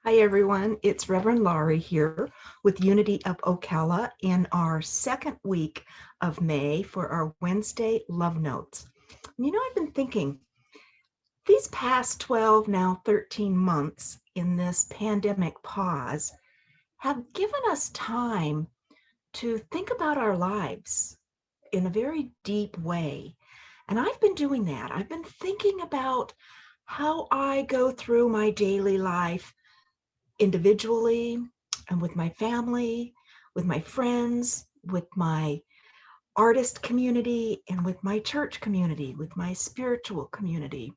Hi, everyone. It's Reverend Laurie here with Unity of Ocala in our second week of May for our Wednesday Love Notes. I've been thinking these past 12, now 13 months in this pandemic pause have given us time to think about our lives in a very deep way. And I've been doing that. I've been thinking about how I go through my daily life individually and with my family, with my friends, with my artist community, and with my church community, with my spiritual community,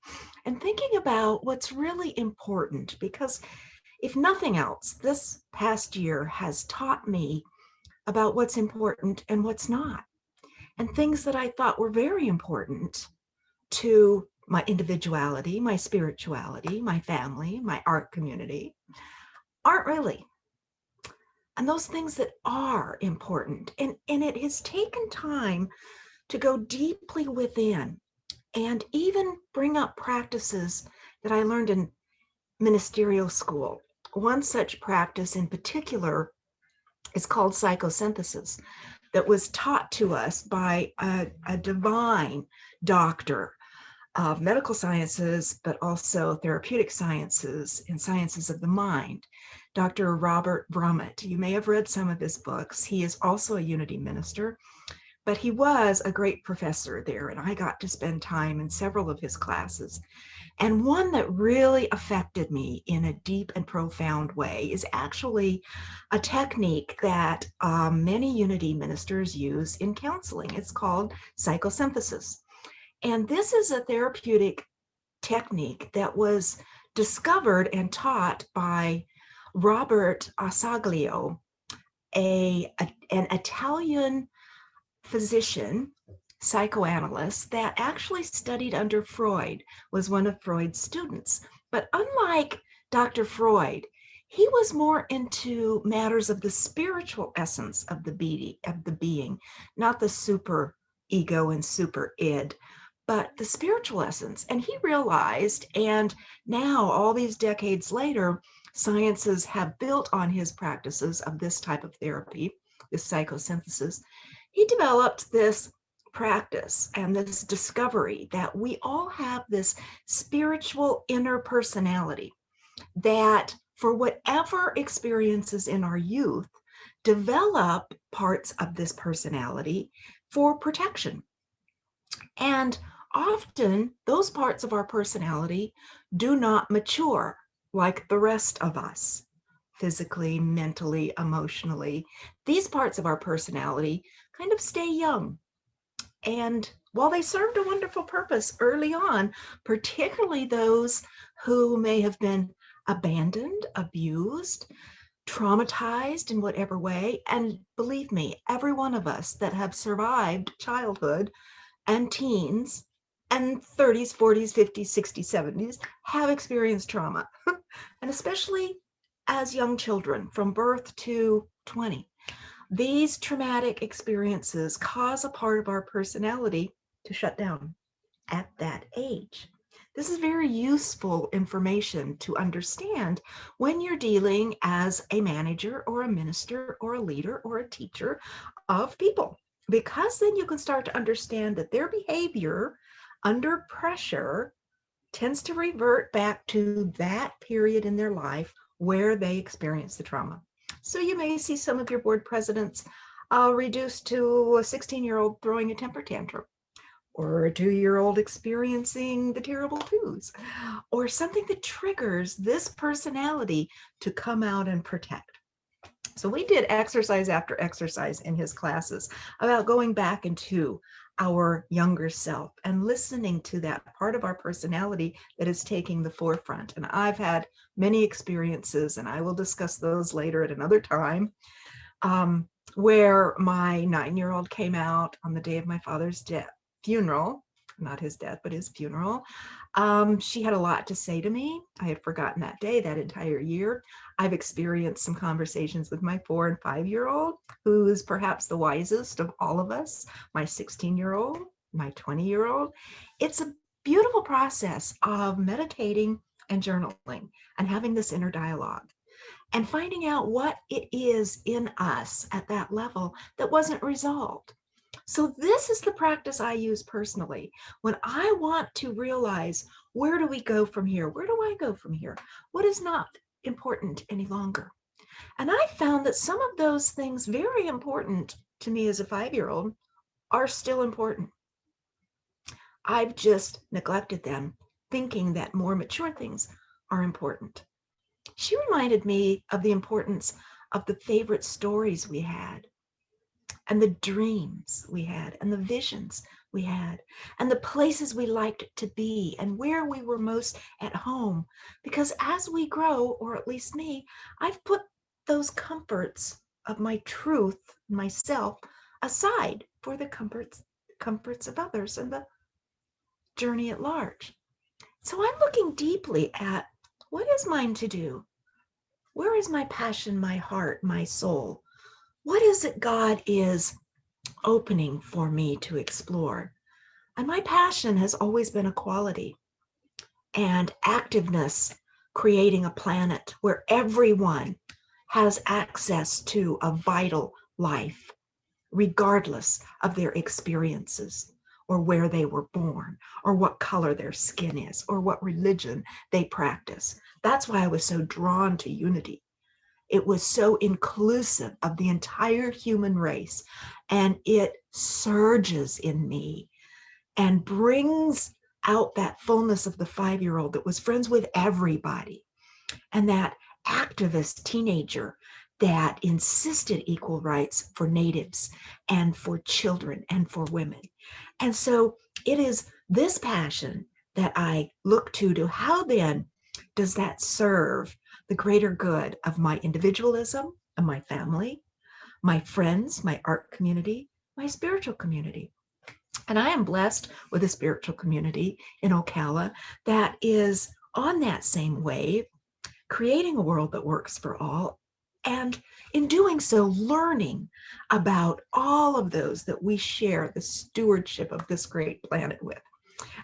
and thinking about what's really important. Because if nothing else, this past year has taught me about what's important and what's not, and things that I thought were very important to my individuality, my spirituality, my family, my art community aren't really. And those things that are important. And it has taken time to go deeply within and even bring up practices that I learned in ministerial school. One such practice in particular is called psychosynthesis, that was taught to us by a divine doctor of medical sciences, but also therapeutic sciences and sciences of the mind, Dr. Robert Brummett. You may have read some of his books. He is also a Unity minister, but he was a great professor there, and I got to spend time in several of his classes. And one that really affected me in a deep and profound way is actually a technique that many Unity ministers use in counseling. It's called psychosynthesis. And this is a therapeutic technique that was discovered and taught by Robert Assaglio, an Italian physician, psychoanalyst that actually studied under Freud, was one of Freud's students. But unlike Dr. Freud, he was more into matters of the spiritual essence of the being, not the super ego and super id, but the spiritual essence. And he realized, and now all these decades later, sciences have built on his practices of this type of therapy, this psychosynthesis. He developed this practice and this discovery that we all have this spiritual inner personality that, for whatever experiences in our youth, develop parts of this personality for protection. And often those parts of our personality do not mature like the rest of us, physically, mentally, emotionally. These parts of our personality kind of stay young. And while they served a wonderful purpose early on, particularly those who may have been abandoned, abused, traumatized in whatever way, and believe me, every one of us that have survived childhood and teens and 30s, 40s, 50s, 60s, 70s have experienced trauma, and especially as young children from birth to 20. These traumatic experiences cause a part of our personality to shut down at that age. This is very useful information to understand when you're dealing as a manager or a minister or a leader or a teacher of people, because then you can start to understand that their behavior under pressure tends to revert back to that period in their life where they experience the trauma. So you may see some of your board presidents reduced to a 16-year-old throwing a temper tantrum, or a 2-year-old experiencing the terrible twos, or something that triggers this personality to come out and protect. So we did exercise after exercise in his classes about going back into our younger self and listening to that part of our personality that is taking the forefront. And I've had many experiences, and I will discuss those later at another time, where my 9-year-old came out on the day of my father's funeral, not his death, but his funeral. She had a lot to say to me. I had forgotten that day, that entire year. I've experienced some conversations with my 4 and 5-year-old, who is perhaps the wisest of all of us, my 16-year-old, my 20-year-old. It's a beautiful process of meditating and journaling and having this inner dialogue and finding out what it is in us at that level that wasn't resolved. So this is the practice I use personally when I want to realize, where do we go from here? Where do I go from here? What is not important any longer? And I found that some of those things very important to me as a 5-year-old are still important. I've just neglected them, thinking that more mature things are important. She reminded me of the importance of the favorite stories we had, and the dreams we had, and the visions we had, and the places we liked to be, and where we were most at home. Because as we grow, or at least me, I've put those comforts of my truth, myself, aside for the comforts of others and the journey at large. So I'm looking deeply at, what is mine to do? Where is my passion, my heart, my soul? What is it God is opening for me to explore? And my passion has always been equality and activeness, creating a planet where everyone has access to a vital life, regardless of their experiences or where they were born or what color their skin is or what religion they practice. That's why I was so drawn to unity. It was so inclusive of the entire human race, and it surges in me and brings out that fullness of the 5-year-old that was friends with everybody, and that activist teenager that insisted equal rights for natives and for children and for women. And so it is this passion that I look to how then does that serve the greater good of my individualism and my family, my friends, my art community, my spiritual community. And I am blessed with a spiritual community in Ocala that is on that same wave, creating a world that works for all. And in doing so, learning about all of those that we share the stewardship of this great planet with.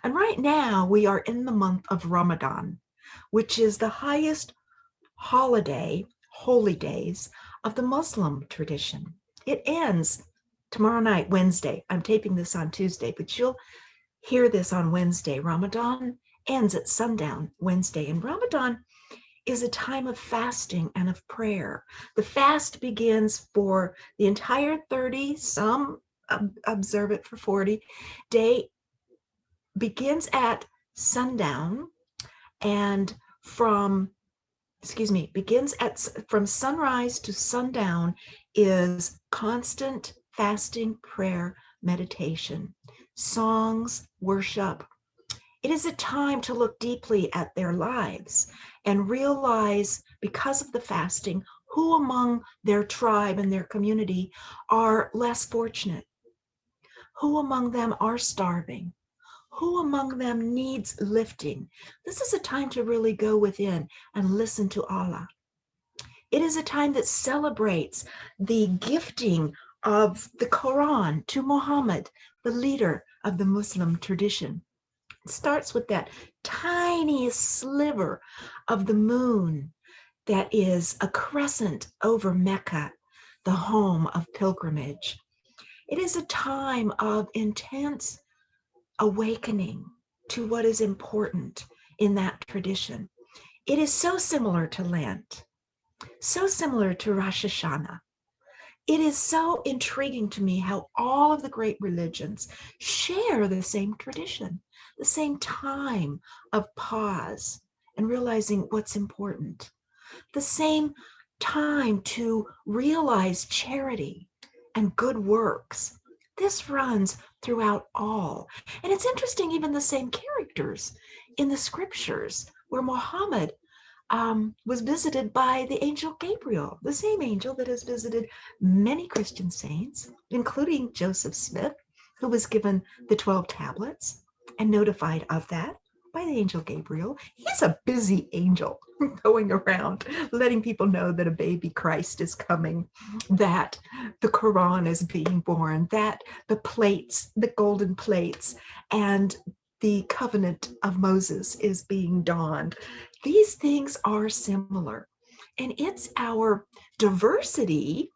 And right now, we are in the month of Ramadan, which is the highest holiday, holy days of the Muslim tradition. It ends tomorrow night, Wednesday. I'm taping this on Tuesday, but you'll hear this on Wednesday. Ramadan ends at sundown Wednesday, and Ramadan is a time of fasting and of prayer. The fast begins for the entire 30, some observe it for 40 day, begins at sundown, and from sunrise to sundown is constant fasting, prayer, meditation, songs, worship. It is a time to look deeply at their lives and realize, because of the fasting, who among their tribe and their community are less fortunate, who among them are starving, who among them needs lifting. This is a time to really go within and listen to Allah. It is a time that celebrates the gifting of the Quran to Muhammad, the leader of the Muslim tradition. It starts with that tiny sliver of the moon that is a crescent over Mecca, the home of pilgrimage. It is a time of intense awakening to what is important in that tradition. It is so similar to Lent, so similar to Rosh Hashanah. It is so intriguing to me how all of the great religions share the same tradition, the same time of pause and realizing what's important, the same time to realize charity and good works. This runs throughout all. And it's interesting, even the same characters in the scriptures where Muhammad was visited by the angel Gabriel, the same angel that has visited many Christian saints, including Joseph Smith, who was given the 12 tablets and notified of that by the angel Gabriel. He's a busy angel going around letting people know that a baby Christ is coming, that the Quran is being born, that the plates, the golden plates, and the covenant of Moses is being donned. these things are similar. And it's our diversity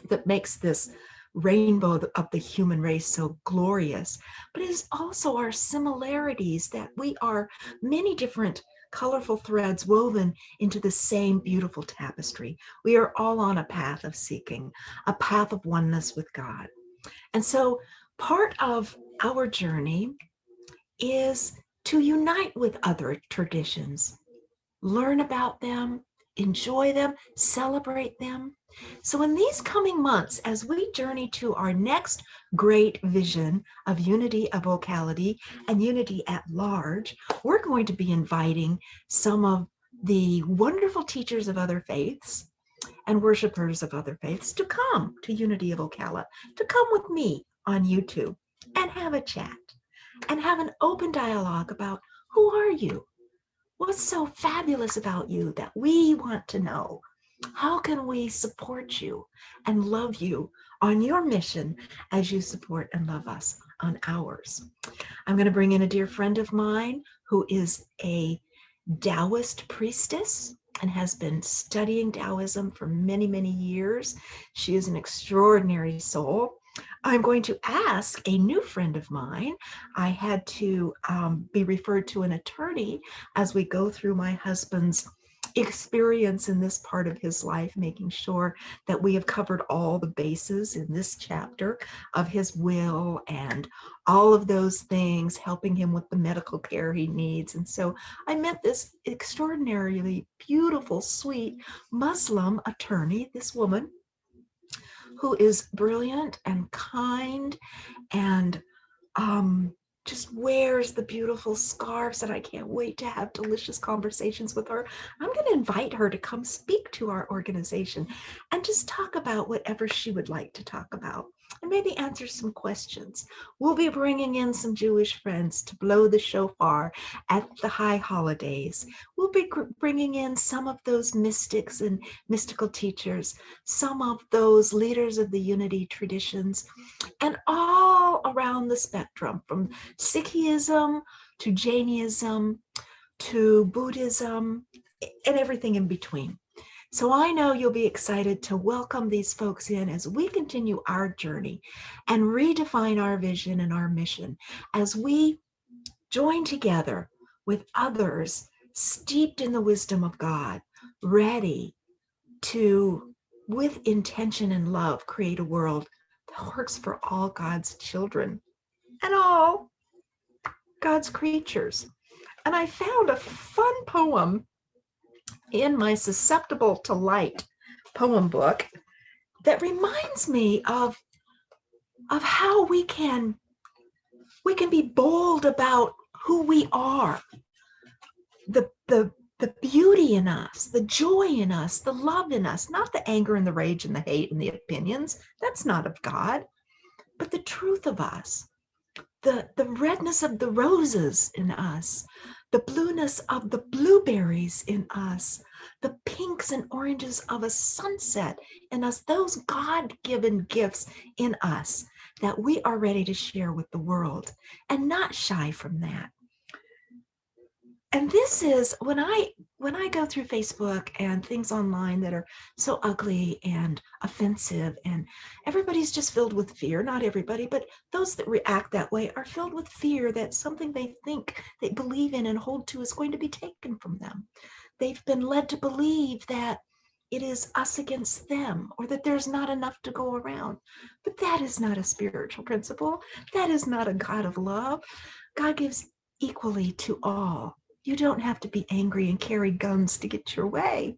that makes this rainbow of the human race so glorious, but it is also our similarities that we are many different colorful threads woven into the same beautiful tapestry. We are all on a path of seeking, a path of oneness with God. And so part of our journey is to unite with other traditions, learn about them, enjoy them, celebrate them. So in these coming months, as we journey to our next great vision of unity of Ocala and unity at large, we're going to be inviting some of the wonderful teachers of other faiths and worshipers of other faiths to come to Unity of Ocala, to come with me on YouTube and have a chat and have an open dialogue about who are you? What's so fabulous about you that we want to know? How can we support you and love you on your mission as you support and love us on ours? I'm going to bring in a dear friend of mine who is a Taoist priestess and has been studying Taoism for many, many years. She is an extraordinary soul. I'm going to ask a new friend of mine. I had to be referred to an attorney as we go through my husband's experience in this part of his life, making sure that we have covered all the bases in this chapter of his will and all of those things, helping him with the medical care he needs. And so I met this extraordinarily beautiful, sweet Muslim attorney, this woman who is brilliant and kind and just wears the beautiful scarves, and I can't wait to have delicious conversations with her. I'm going to invite her to come speak to our organization and just talk about whatever she would like to talk about and maybe answer some questions. We'll be bringing in some Jewish friends to blow the shofar at the high holidays. We'll be bringing in some of those mystics and mystical teachers, some of those leaders of the unity traditions, and all around the spectrum, from Sikhism to Jainism to Buddhism and everything in between. So I know you'll be excited to welcome these folks in as we continue our journey and redefine our vision and our mission as we join together with others steeped in the wisdom of God, ready to, with intention and love, create a world that works for all God's children and all God's creatures. And I found a fun poem in my Susceptible to Light poem book that reminds me of how we can be bold about who we are, the beauty in us, the joy in us, the love in us, not the anger and the rage and the hate and the opinions. That's not of God, but the truth of us, the redness of the roses in us, the blueness of the blueberries in us, the pinks and oranges of a sunset in us, those God-given gifts in us that we are ready to share with the world and not shy from that. And this is when I go through Facebook and things online that are so ugly and offensive, and everybody's just filled with fear. Not everybody, but those that react that way are filled with fear that something they think they believe in and hold to is going to be taken from them. They've been led to believe that it is us against them, or that there's not enough to go around. But that is not a spiritual principle. That is not a God of love. God gives equally to all. You don't have to be angry and carry guns to get your way.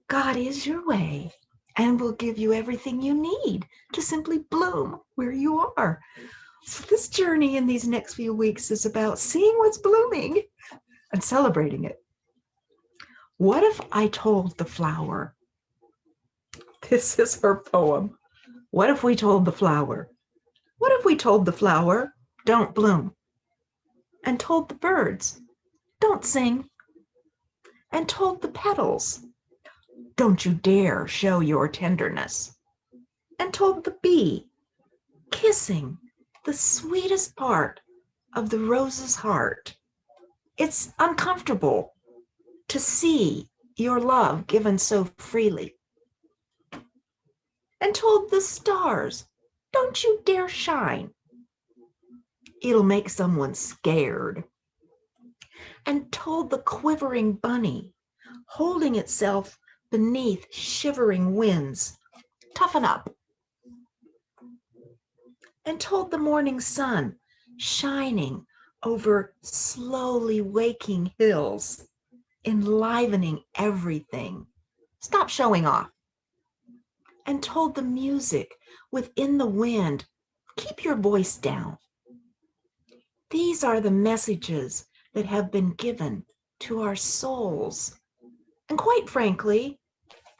God is your way and will give you everything you need to simply bloom where you are. So this journey in these next few weeks is about seeing what's blooming and celebrating it. What if I told the flower? This is her poem. What if we told the flower? What if we told the flower, don't bloom? And told the birds, don't sing. And told the petals, don't you dare show your tenderness. And told the bee, kissing the sweetest part of the rose's heart, it's uncomfortable, to see your love given so freely, and told the stars, don't you dare shine. It'll make someone scared. And told the quivering bunny, holding itself beneath shivering winds, toughen up. And told the morning sun, shining over slowly waking hills, enlivening everything, stop showing off. And told the music within the wind, keep your voice down. These are the messages that have been given to our souls. And quite frankly,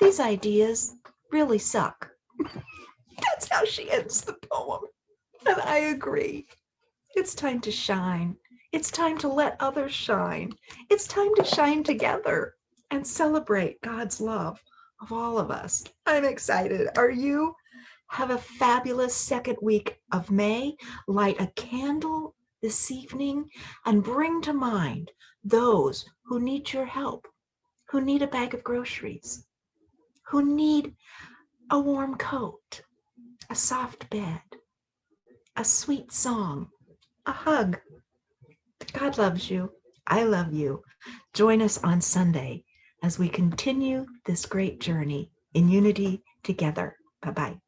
these ideas really suck. That's how she ends the poem. And I agree. It's time to shine. It's time to let others shine. It's time to shine together and celebrate God's love of all of us. I'm excited. Are you? Have a fabulous second week of May. Light a candle this evening and bring to mind those who need your help, who need a bag of groceries, who need a warm coat, a soft bed, a sweet song, a hug. God loves you. I love you. Join us on Sunday as we continue this great journey in unity together. Bye-bye.